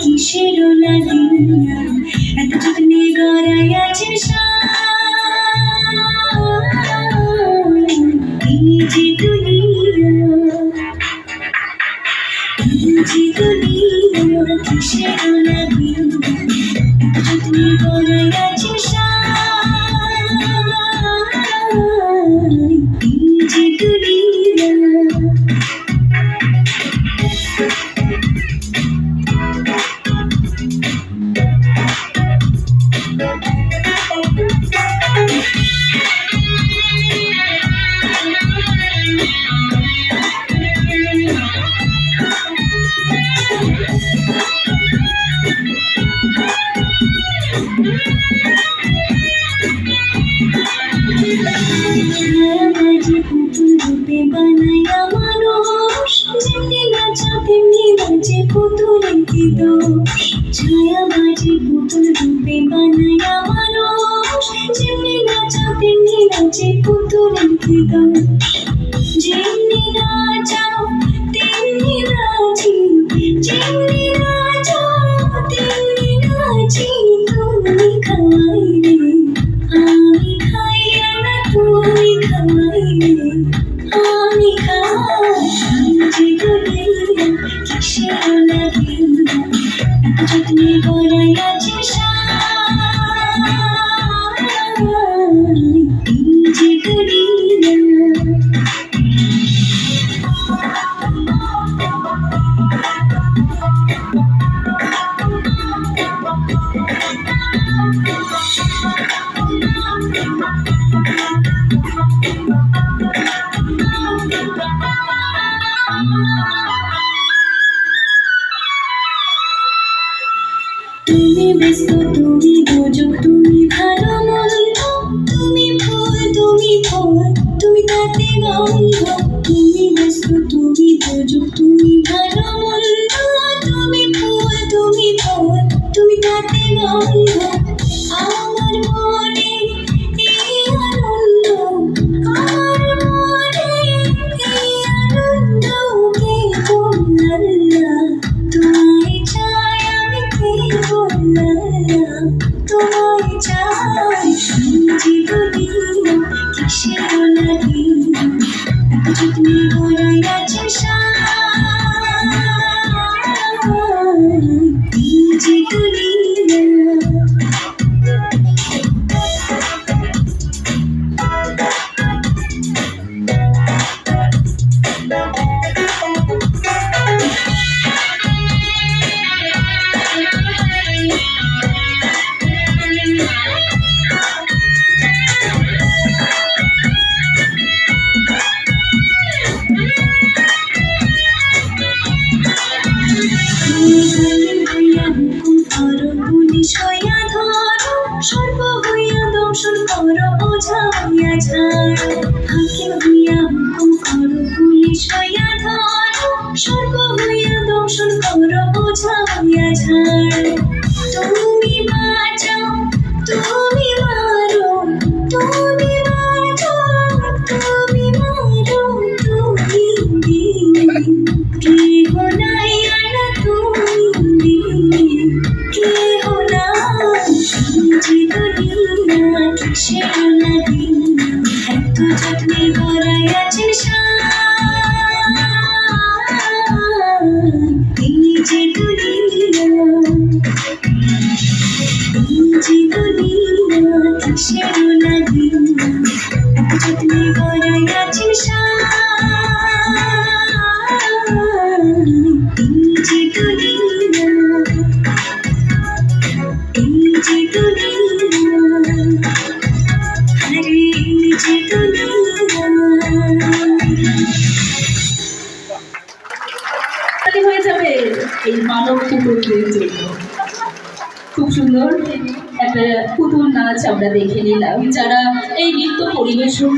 কিসের লাগিয়া এত যত্নে গড়াইয়াছে এই যে দুনিয়া কিসের লাগিয়া এত যত্নে গড়াইয়াছে এই যে দুনিয়া পুতুল রূপে বানাইয়া মানুষ যেমনি নাচা তেমনি বাজে পুতুলের কি দোষ ছায়াবাজি পুতুল রূপে বানাইয়া মানুষ যেমনি নাচা তেমনি বাজে পুতুলের কি দোষ যেমনি নাচাও তেমনি নাচি যেমনি নাচাও তেমনি নাচি তুমি খাইলে আমি খাইয়া না তুমি খাইলে আমি খাই যে দুনিয়া কিসের লাগিয়া এত যত্নে গড়াইয়াছে এই যে দুনিয়া তুমি ব্যস্ত তুমি দুজক তুমি ভালো মন্দ তুমি ফুল তুমি তাতে গন্ধ তুমি ব্যস্ত তুমি দুজক তুমি ভালো মন্দ তুমি ফুল তুমি তাতে গন্ধ আমার মনে এই আনন্দ আমার মনে এই আনন্দ কে বললা তোমায় চাই আমি কে বললা তোমায় চাই যে দুনিয়া কিসের লাগিয়া এত যত্নে গড়াইয়াছে এই যে দুনিয়া পুলিশ হইয়া ধরো সর্ব হইয়া দর্শন করো ওঝা হইয়া ছাড়ো হাকিম হইয়া হুকুম করো পুলিশ হইয়া ধরো সর্ব হইয়া দর্শন করো ওঝা হইয়া ছাড়ো তুমি বাঁচাও তুমি মারো তুমি বাঁচাও তুমি মারো তুমি দিলে কেহ নাই আর তুমি দিলে কেহ নাই যে দুনিয়া কিসের লাগিয়া এত যত্নে গড়াইয়াছে এই যে দুনিয়া কিসের লাগিয়া এত যত্নে গড়াইয়াছে এই যে দুনিয়া হরে এই যে দুনিয়া হয়ে যাবে এই মানব পুতুলদের জন্য। খুব সুন্দর একটা পুতুল নাচ আমরা দেখে নিলাম, যারা এই নৃত্য পরিবেশন